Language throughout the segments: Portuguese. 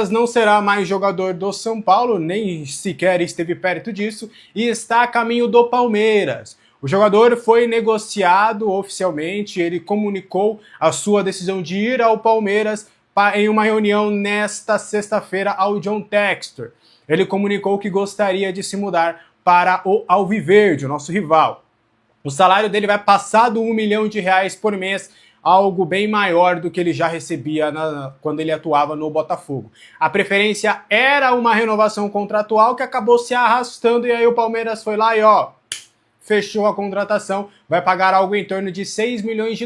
Freitas não será mais jogador do São Paulo, nem sequer esteve perto disso, e está a caminho do Palmeiras. O jogador foi negociado oficialmente, ele comunicou a sua decisão de ir ao Palmeiras em uma reunião nesta sexta-feira ao John Textor. Ele comunicou que gostaria de se mudar para o Alviverde, o nosso rival. O salário dele vai passar do R$1 milhão por mês, algo bem maior do que ele já recebia quando ele atuava no Botafogo. A preferência era uma renovação contratual que acabou se arrastando, e aí o Palmeiras foi lá e fechou a contratação, vai pagar algo em torno de US$6 milhões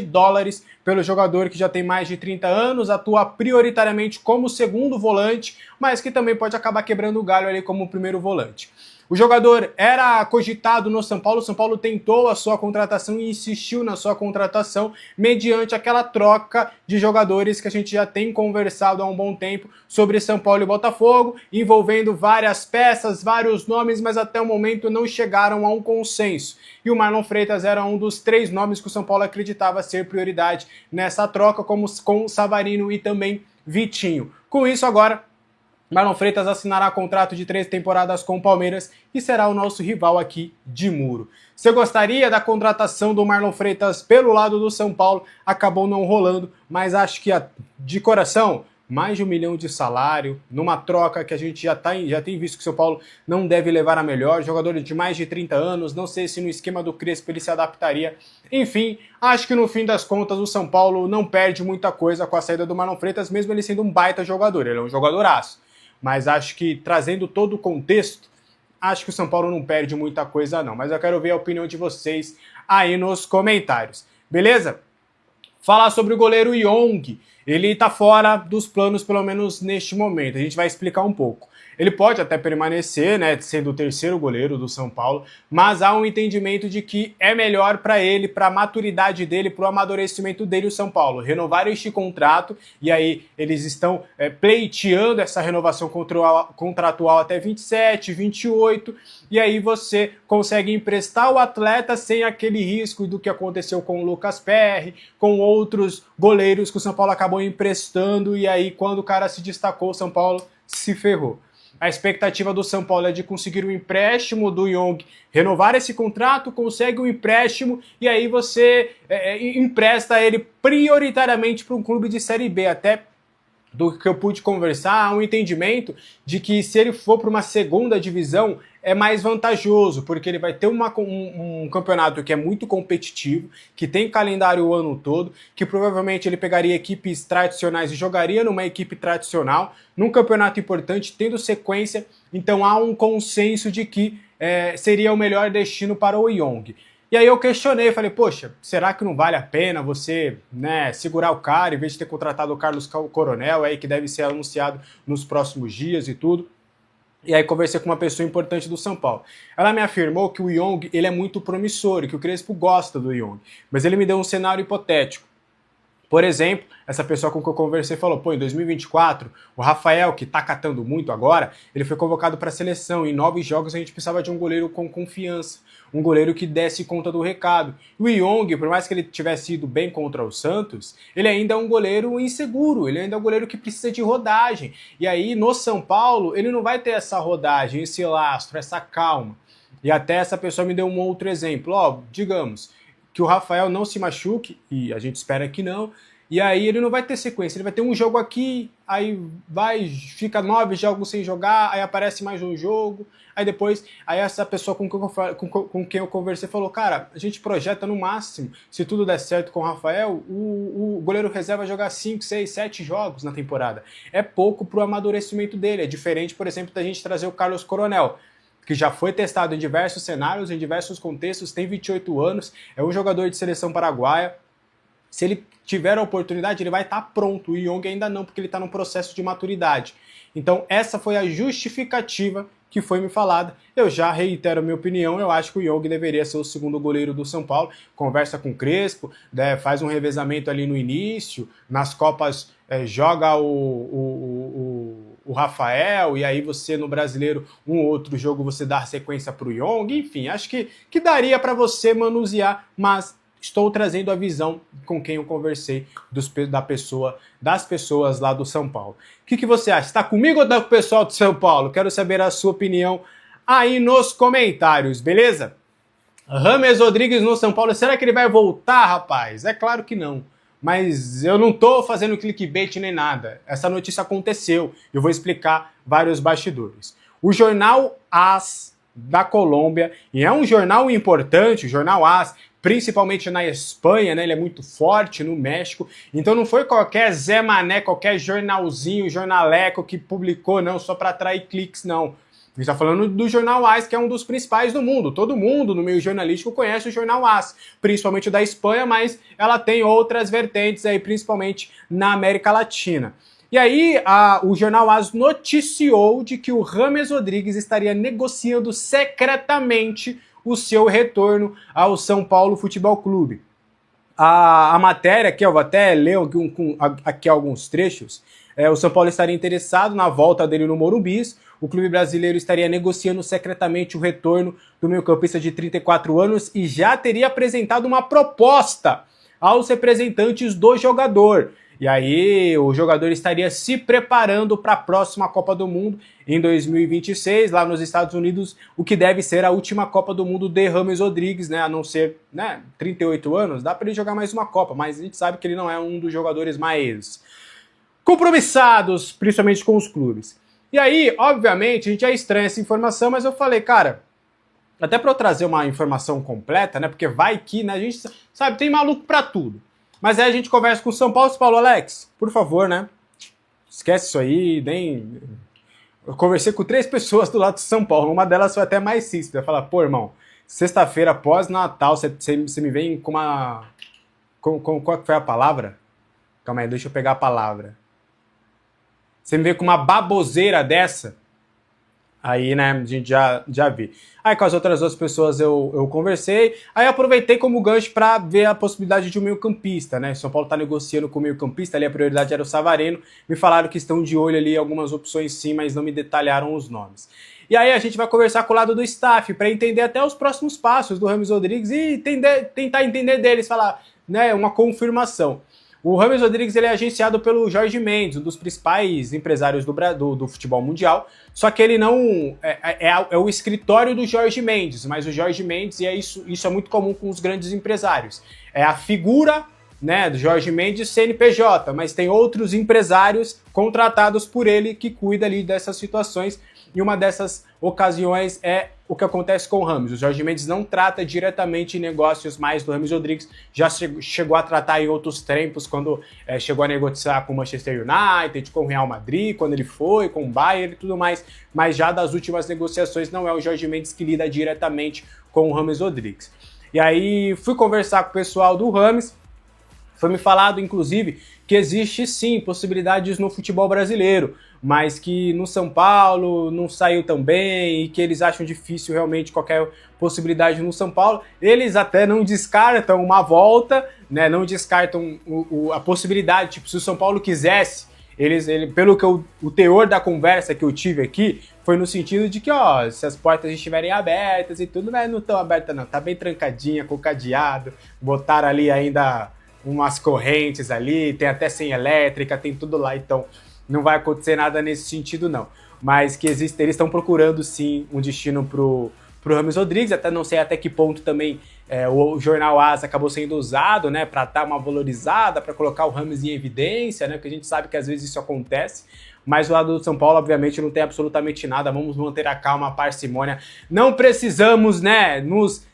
pelo jogador que já tem mais de 30 anos, atua prioritariamente como segundo volante, mas que também pode acabar quebrando o galho ali como primeiro volante. O jogador era cogitado no São Paulo, o São Paulo tentou a sua contratação e insistiu na sua contratação mediante aquela troca de jogadores que a gente já tem conversado há um bom tempo sobre São Paulo e Botafogo, envolvendo várias peças, vários nomes, mas até o momento não chegaram a um consenso. E o Marlon Freitas era um dos 3 nomes que o São Paulo acreditava ser prioridade nessa troca, como com Savarino e também Vitinho. Com isso agora, Marlon Freitas assinará contrato de 3 temporadas com o Palmeiras e será o nosso rival aqui de muro. Você gostaria da contratação do Marlon Freitas pelo lado do São Paulo? Acabou não rolando, mas acho que de coração, mais de R$1 milhão de salário, numa troca que a gente já tem visto que o São Paulo não deve levar a melhor, jogador de mais de 30 anos, não sei se no esquema do Crespo ele se adaptaria. Enfim, acho que no fim das contas o São Paulo não perde muita coisa com a saída do Marlon Freitas, mesmo ele sendo um baita jogador, ele é um jogadoraço. Mas acho que, trazendo todo o contexto, acho que o São Paulo não perde muita coisa não. Mas eu quero ver a opinião de vocês aí nos comentários. Beleza? Falar sobre o goleiro Yong. Ele tá fora dos planos, pelo menos neste momento. A gente vai explicar um pouco. Ele pode até permanecer, né, sendo o terceiro goleiro do São Paulo, mas há um entendimento de que é melhor para ele, para a maturidade dele, para o amadurecimento dele, o São Paulo renovar este contrato, e aí eles estão pleiteando essa renovação contratual até 27, 28, e aí você consegue emprestar o atleta sem aquele risco do que aconteceu com o Lucas Perry, com outros goleiros que o São Paulo acabou emprestando, e aí quando o cara se destacou, o São Paulo se ferrou. A expectativa do São Paulo é de conseguir o empréstimo do Yong, renovar esse contrato, consegue o empréstimo e aí você empresta ele prioritariamente para um clube de Série B. Até do que eu pude conversar, há um entendimento de que se ele for para uma segunda divisão é mais vantajoso, porque ele vai ter um campeonato que é muito competitivo, que tem calendário o ano todo, que provavelmente ele pegaria equipes tradicionais e jogaria numa equipe tradicional, num campeonato importante, tendo sequência, então há um consenso de que seria o melhor destino para o Yong. E aí eu questionei, falei, poxa, será que não vale a pena você, né, segurar o cara em vez de ter contratado o Carlos Coronel, aí que deve ser anunciado nos próximos dias e tudo? E aí conversei com uma pessoa importante do São Paulo. Ela me afirmou que o Yong, ele é muito promissor e que o Crespo gosta do Yong, mas ele me deu um cenário hipotético. Por exemplo, essa pessoa com quem eu conversei falou, pô, em 2024, o Rafael, que tá catando muito agora, ele foi convocado para a seleção. Em 9 jogos a gente precisava de um goleiro com confiança, um goleiro que desse conta do recado. O Yong, por mais que ele tivesse ido bem contra o Santos, ele ainda é um goleiro inseguro, ele ainda é um goleiro que precisa de rodagem. E aí, no São Paulo, ele não vai ter essa rodagem, esse lastro, essa calma. E até essa pessoa me deu um outro exemplo. Digamos que o Rafael não se machuque, e a gente espera que não, e aí ele não vai ter sequência, ele vai ter um jogo aqui, aí fica 9 jogos sem jogar, aí aparece mais um jogo, aí depois, aí essa pessoa com quem eu conversei falou, cara, a gente projeta no máximo, se tudo der certo com o Rafael, o goleiro reserva vai jogar 5, 6, 7 jogos na temporada. É pouco pro amadurecimento dele, é diferente, por exemplo, da gente trazer o Carlos Coronel, que já foi testado em diversos cenários, em diversos contextos, tem 28 anos, é um jogador de seleção paraguaia. Se ele tiver a oportunidade, ele vai estar pronto. O Yong ainda não, porque ele está num processo de maturidade. Então essa foi a justificativa que foi me falada. Eu já reitero a minha opinião, eu acho que o Yong deveria ser o segundo goleiro do São Paulo. Conversa com o Crespo, faz um revezamento ali no início, nas Copas joga o Rafael, e aí você no Brasileiro, um outro jogo você dá sequência para o Yong, enfim, acho que daria para você manusear, mas estou trazendo a visão com quem eu conversei das pessoas lá do São Paulo. O que você acha? Está comigo ou está com o pessoal do São Paulo? Quero saber a sua opinião aí nos comentários, beleza? James Rodrigues no São Paulo, será que ele vai voltar, rapaz? É claro que não. Mas eu não tô fazendo clickbait nem nada. Essa notícia aconteceu. Eu vou explicar vários bastidores. O jornal AS da Colômbia, e é um jornal importante, o jornal AS, principalmente na Espanha, né? Ele é muito forte no México. Então não foi qualquer Zé Mané, qualquer jornalzinho, jornaleco que publicou, não, só para atrair cliques, não. A gente está falando do jornal AS, que é um dos principais do mundo. Todo mundo no meio jornalístico conhece o jornal AS, principalmente o da Espanha, mas ela tem outras vertentes aí, principalmente na América Latina. E aí, o jornal AS noticiou de que o James Rodrigues estaria negociando secretamente o seu retorno ao São Paulo Futebol Clube. A matéria, que eu vou até ler aqui alguns trechos, o São Paulo estaria interessado na volta dele no Morumbi. O clube brasileiro estaria negociando secretamente o retorno do meio-campista de 34 anos e já teria apresentado uma proposta aos representantes do jogador. E aí o jogador estaria se preparando para a próxima Copa do Mundo em 2026, lá nos Estados Unidos, o que deve ser a última Copa do Mundo de James Rodrigues, né? A não ser, né, 38 anos, dá para ele jogar mais uma Copa, mas a gente sabe que ele não é um dos jogadores mais compromissados, principalmente com os clubes. E aí, obviamente, a gente já estranha essa informação, mas eu falei, cara, até para eu trazer uma informação completa, né? Porque vai que, né? A gente sabe, tem maluco para tudo. Mas aí a gente conversa com o São Paulo, Alex, por favor, né? Esquece isso aí, nem... Eu conversei com 3 pessoas do lado de São Paulo, uma delas foi até mais simples. Eu falei, pô, irmão, sexta-feira pós-Natal, você me vem com uma... Qual que foi a palavra? Calma aí, deixa eu pegar a palavra. Você me vê com uma baboseira dessa, aí, né, a gente já vê. Aí com as outras 2 pessoas eu conversei, aí aproveitei como gancho para ver a possibilidade de um meio-campista, né? São Paulo tá negociando com o meio-campista, ali a prioridade era o Savarino, me falaram que estão de olho ali algumas opções sim, mas não me detalharam os nomes. E aí a gente vai conversar com o lado do staff para entender até os próximos passos do James Rodrigues e tentar entender deles, falar, né, uma confirmação. O James Rodrigues ele é agenciado pelo Jorge Mendes, um dos principais empresários do futebol mundial, só que ele não... É o escritório do Jorge Mendes, mas o Jorge Mendes, e isso é muito comum com os grandes empresários, é a figura, né, do Jorge Mendes CNPJ, mas tem outros empresários contratados por ele que cuida ali dessas situações, e uma dessas ocasiões é o que acontece com o James. O Jorge Mendes não trata diretamente em negócios mais do James Rodrigues, já chegou a tratar em outros tempos, quando chegou a negociar com o Manchester United, com o Real Madrid, quando ele foi, com o Bayern e tudo mais, mas já das últimas negociações não é o Jorge Mendes que lida diretamente com o James Rodrigues. E aí fui conversar com o pessoal do James, foi me falado, inclusive, que existe sim possibilidades no futebol brasileiro, mas que no São Paulo não saiu tão bem e que eles acham difícil realmente qualquer possibilidade no São Paulo. Eles até não descartam uma volta, né? Não descartam a possibilidade, tipo, se o São Paulo quisesse, pelo que o teor da conversa que eu tive aqui, foi no sentido de que, ó, se as portas estiverem abertas e tudo, mas não estão abertas não, tá bem trancadinha, com cadeado, botaram ali ainda umas correntes ali, tem até senha elétrica, tem tudo lá, então não vai acontecer nada nesse sentido não, mas que eles estão procurando sim um destino pro James Rodrigues, até não sei até que ponto também o jornal AS acabou sendo usado, né, para dar uma valorizada, para colocar o James em evidência, né, porque a gente sabe que às vezes isso acontece, mas o lado do São Paulo obviamente não tem absolutamente nada, vamos manter a calma, a parcimônia, não precisamos, né, nos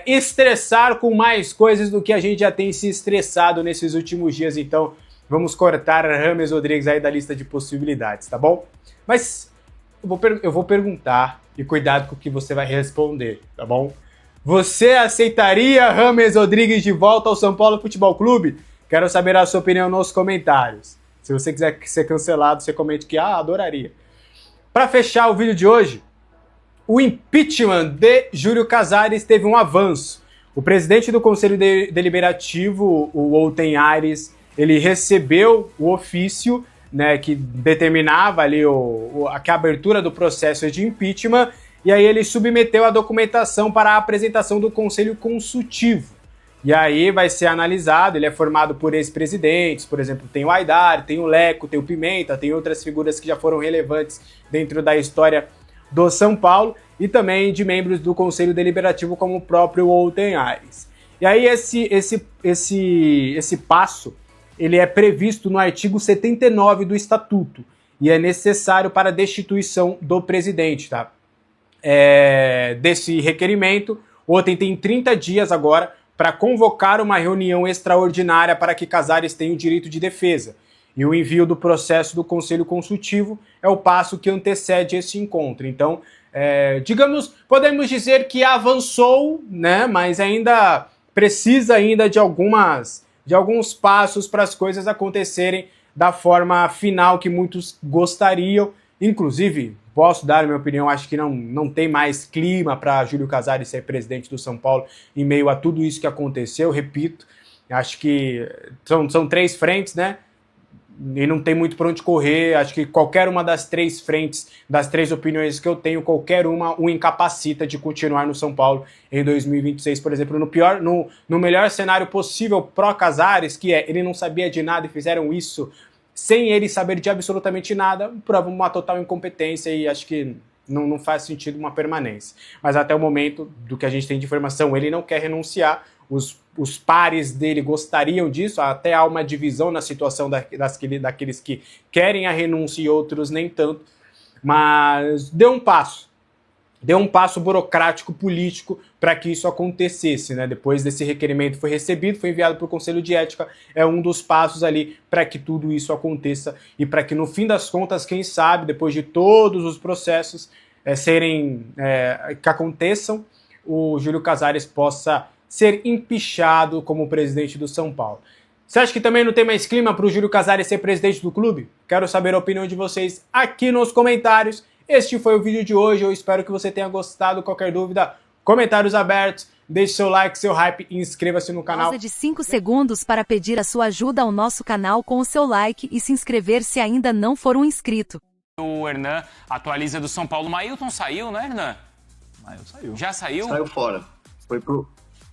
estressar com mais coisas do que a gente já tem se estressado nesses últimos dias, então vamos cortar James Rodrigues aí da lista de possibilidades, tá bom? Mas eu vou perguntar e cuidado com o que você vai responder, tá bom? Você aceitaria James Rodrigues de volta ao São Paulo Futebol Clube? Quero saber a sua opinião nos comentários. Se você quiser ser cancelado, você comente que adoraria. Para fechar o vídeo de hoje, o impeachment de Júlio Casares teve um avanço. O presidente do Conselho Deliberativo, o Wolten Aires, ele recebeu o ofício, né, que determinava ali a abertura do processo de impeachment, e aí ele submeteu a documentação para a apresentação do Conselho Consultivo. E aí vai ser analisado, ele é formado por ex-presidentes, por exemplo, tem o Aidar, tem o Leco, tem o Pimenta, tem outras figuras que já foram relevantes dentro da história do São Paulo, e também de membros do Conselho Deliberativo, como o próprio Outen Aires. E aí esse passo, ele é previsto no artigo 79 do Estatuto, e é necessário para a destituição do presidente, tá? Desse requerimento, o Outen tem 30 dias agora para convocar uma reunião extraordinária para que Casares tenha o direito de defesa. E o envio do processo do Conselho Consultivo é o passo que antecede esse encontro. Então, digamos, podemos dizer que avançou, né? Mas ainda precisa ainda de alguns passos para as coisas acontecerem da forma final que muitos gostariam. Inclusive, posso dar a minha opinião, acho que não tem mais clima para Júlio Casares ser presidente do São Paulo em meio a tudo isso que aconteceu. Repito, acho que são 3 frentes, né? E não tem muito para onde correr. Acho que qualquer uma das 3 frentes, das 3 opiniões que eu tenho, qualquer uma o incapacita de continuar no São Paulo em 2026, por exemplo. No melhor cenário possível pró-Casares, que ele não sabia de nada e fizeram isso sem ele saber de absolutamente nada, prova uma total incompetência e acho que não faz sentido uma permanência. Mas até o momento, do que a gente tem de informação, ele não quer renunciar, os pares dele gostariam disso, até há uma divisão na situação daqueles que querem a renúncia e outros nem tanto, mas deu um passo burocrático político para que isso acontecesse, né? Depois desse requerimento foi recebido, foi enviado para o Conselho de Ética, é um dos passos ali para que tudo isso aconteça e para que no fim das contas, quem sabe, depois de todos os processos que aconteçam, o Júlio Casares possa ser empichado como presidente do São Paulo. Você acha que também não tem mais clima para o Júlio Casares ser presidente do clube? Quero saber a opinião de vocês aqui nos comentários. Este foi o vídeo de hoje, eu espero que você tenha gostado. Qualquer dúvida, comentários abertos, deixe seu like, seu hype e inscreva-se no canal. Pausa de 5 segundos para pedir a sua ajuda ao nosso canal com o seu like e se inscrever se ainda não for um inscrito. O Hernan atualiza do São Paulo. Mailton saiu, né, Hernan? Mailton saiu. Já saiu? Saiu fora.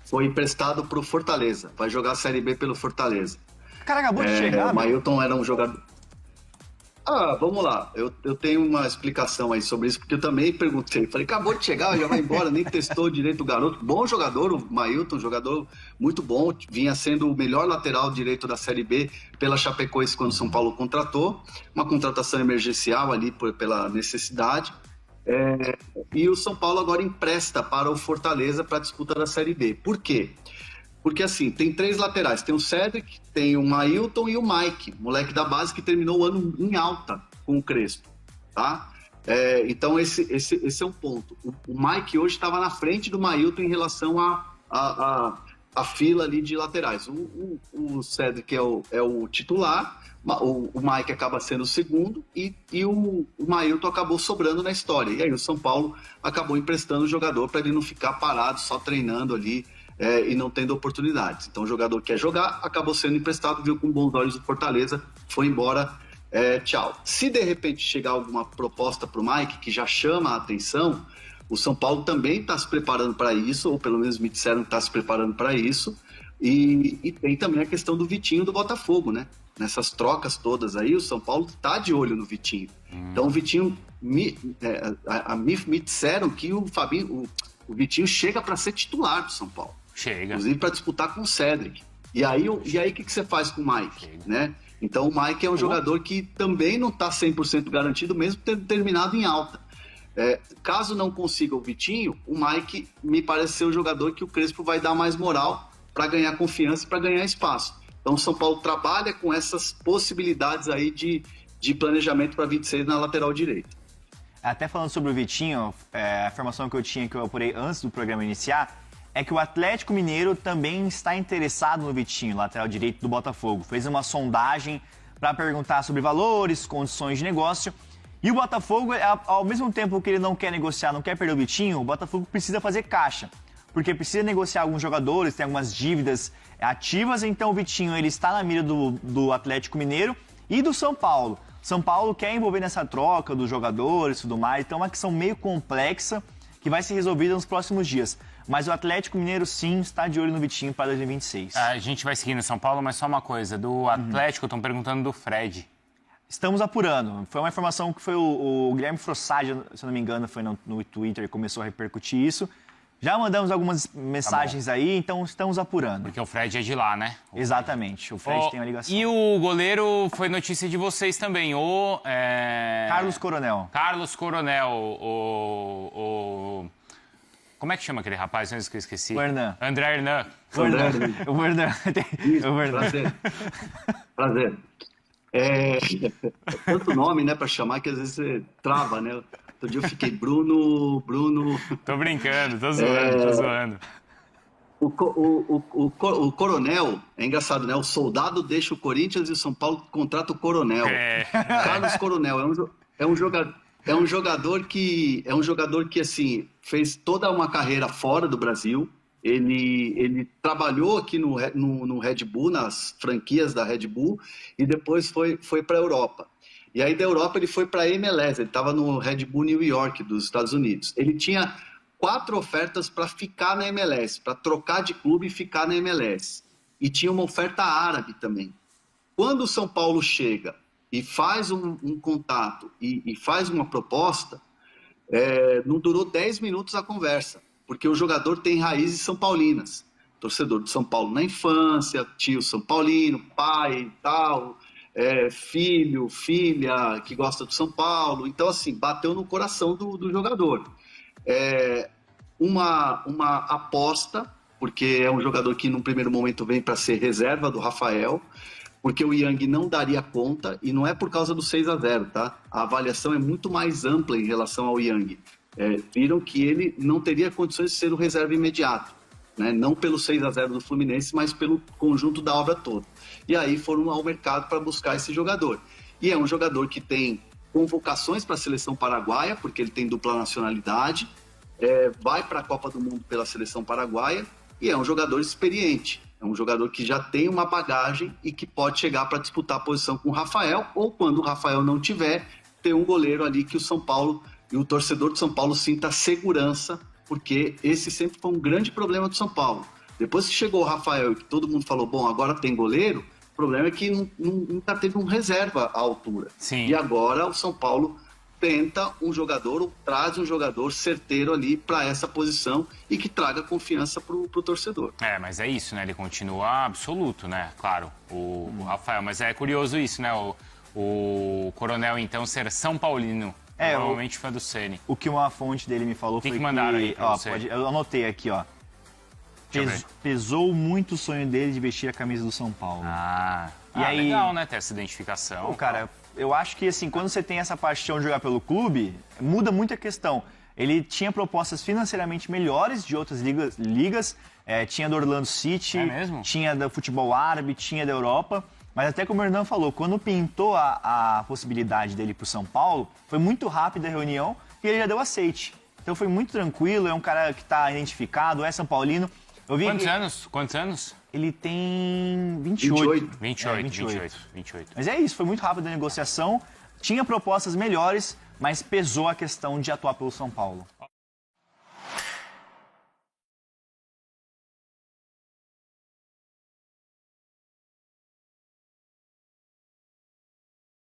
Foi emprestado pro Fortaleza. Vai jogar a Série B pelo Fortaleza. O cara acabou de chegar. O Mailton era um jogador... vamos lá. Eu tenho uma explicação aí sobre isso, porque eu também perguntei. Falei, acabou de chegar, já vai embora, nem testou direito o garoto. Bom jogador, o Mailton, jogador muito bom. Vinha sendo o melhor lateral direito da Série B pela Chapecoense quando o São Paulo contratou. Uma contratação emergencial ali pela necessidade. E o São Paulo agora empresta para o Fortaleza para a disputa da Série B. Por quê? Porque assim, tem 3 laterais, tem o Cedric, tem o Mailton e o Mike, moleque da base que terminou o ano em alta com o Crespo, tá? Então esse é um ponto. O Mike hoje estava na frente do Mailton em relação à fila ali de laterais. O Cedric é o titular, o Mike acaba sendo o segundo e o Mailton acabou sobrando na história. E aí o São Paulo acabou emprestando o jogador para ele não ficar parado, só treinando ali, e não tendo oportunidades. Então o jogador quer jogar, acabou sendo emprestado, viu com bons olhos o Fortaleza, foi embora, tchau. Se de repente chegar alguma proposta para o Mike, que já chama a atenção, o São Paulo também está se preparando para isso, ou pelo menos me disseram que está se preparando para isso, e tem também a questão do Vitinho do Botafogo, né? Nessas trocas todas aí, o São Paulo está de olho no Vitinho. Então o Vitinho, me disseram que o Vitinho chega para ser titular do São Paulo. Chega. Inclusive para disputar com o Cedric. E aí o que você faz com o Mike? Né? Então o Mike é um jogador que também não está 100% garantido, mesmo tendo terminado em alta. Caso não consiga o Vitinho, o Mike me parece ser o jogador que o Crespo vai dar mais moral para ganhar confiança e para ganhar espaço. Então o São Paulo trabalha com essas possibilidades aí de planejamento para 26 na lateral direita. Até falando sobre o Vitinho, a informação que eu tinha, que eu apurei antes do programa iniciar, é que o Atlético Mineiro também está interessado no Vitinho, lateral direito do Botafogo. Fez uma sondagem para perguntar sobre valores, condições de negócio. E o Botafogo, ao mesmo tempo que ele não quer negociar, não quer perder o Vitinho, o Botafogo precisa fazer caixa. Porque precisa negociar alguns jogadores, tem algumas dívidas ativas. Então o Vitinho ele está na mira do Atlético Mineiro e do São Paulo. São Paulo quer envolver nessa troca dos jogadores e tudo mais. Então é uma questão meio complexa que vai ser resolvida nos próximos dias. Mas o Atlético Mineiro, sim, está de olho no Vitinho para 2026. A gente vai seguindo São Paulo, mas só uma coisa. Do Atlético, estão perguntando do Fred. Estamos apurando. Foi uma informação que foi o Guilherme Frossard, se eu não me engano, foi no Twitter e começou a repercutir isso. Já mandamos algumas mensagens aí, então estamos apurando. Porque o Fred é de lá, né? Exatamente, o Fred tem uma ligação. E o goleiro foi notícia de vocês também, Carlos Coronel. Carlos Coronel, Como é que chama aquele rapaz? Antes que eu esqueci. O Hernan. André Hernan. O Hernan. Prazer. Tanto nome, né, pra chamar, que às vezes você trava, né? Outro dia eu fiquei Bruno... Tô brincando, tô zoando. O Coronel, é engraçado, né? O soldado deixa o Corinthians e o São Paulo contrata o Coronel. Carlos Coronel é um jogador que assim, fez toda uma carreira fora do Brasil. Ele trabalhou aqui no Red Bull, nas franquias da Red Bull, e depois foi para a Europa. E aí da Europa ele foi para a MLS, ele estava no Red Bull New York, dos Estados Unidos. Ele tinha 4 ofertas para ficar na MLS, para trocar de clube e ficar na MLS. E tinha uma oferta árabe também. Quando o São Paulo chega e faz um contato e faz uma proposta, não durou 10 minutos a conversa, porque o jogador tem raízes são paulinas. Torcedor de São Paulo na infância, tio São Paulino, pai e tal... filho, filha que gosta do São Paulo. Então, assim, bateu no coração do jogador. Uma aposta, porque é um jogador que, num primeiro momento, vem para ser reserva do Rafael, porque o Yang não daria conta, e não é por causa do 6-0, tá? A avaliação é muito mais ampla em relação ao Yang. Viram que ele não teria condições de ser o reserva imediato. Né? Não pelo 6-0 do Fluminense, mas pelo conjunto da obra toda. E aí foram ao mercado para buscar esse jogador. E é um jogador que tem convocações para a seleção paraguaia, porque ele tem dupla nacionalidade, vai para a Copa do Mundo pela seleção paraguaia, e é um jogador experiente. É um jogador que já tem uma bagagem e que pode chegar para disputar a posição com o Rafael, ou quando o Rafael não tiver, ter um goleiro ali que o São Paulo e o torcedor de São Paulo sinta segurança, porque esse sempre foi um grande problema do São Paulo. Depois que chegou o Rafael e que todo mundo falou, bom, agora tem goleiro, o problema é que nunca teve um reserva à altura. Sim. E agora o São Paulo tenta um jogador, ou traz um jogador certeiro ali para essa posição e que traga confiança pro torcedor. Mas é isso, né? Ele continua absoluto, né? Claro, o Rafael. Mas é curioso isso, né? O Coronel, então, ser São Paulino. Provavelmente fã do Ceni. O que uma fonte dele me falou foi que... mandaram aí pra você? Eu anotei aqui, ó. Pesou muito o sonho dele de vestir a camisa do São Paulo. E aí, legal, né? Ter essa identificação. Pô, cara, eu acho que, assim, quando você tem essa paixão de jogar pelo clube, muda muito a questão. Ele tinha propostas financeiramente melhores de outras ligas. Tinha do Orlando City, tinha do futebol árabe, tinha da Europa. Mas até como o Hernan falou, quando pintou a possibilidade dele pro São Paulo, foi muito rápida a reunião e ele já deu aceite. Então foi muito tranquilo, é um cara que está identificado, é São Paulino. Quantos anos? Ele tem 28. 28. Mas é isso, foi muito rápido a negociação, tinha propostas melhores, mas pesou a questão de atuar pelo São Paulo.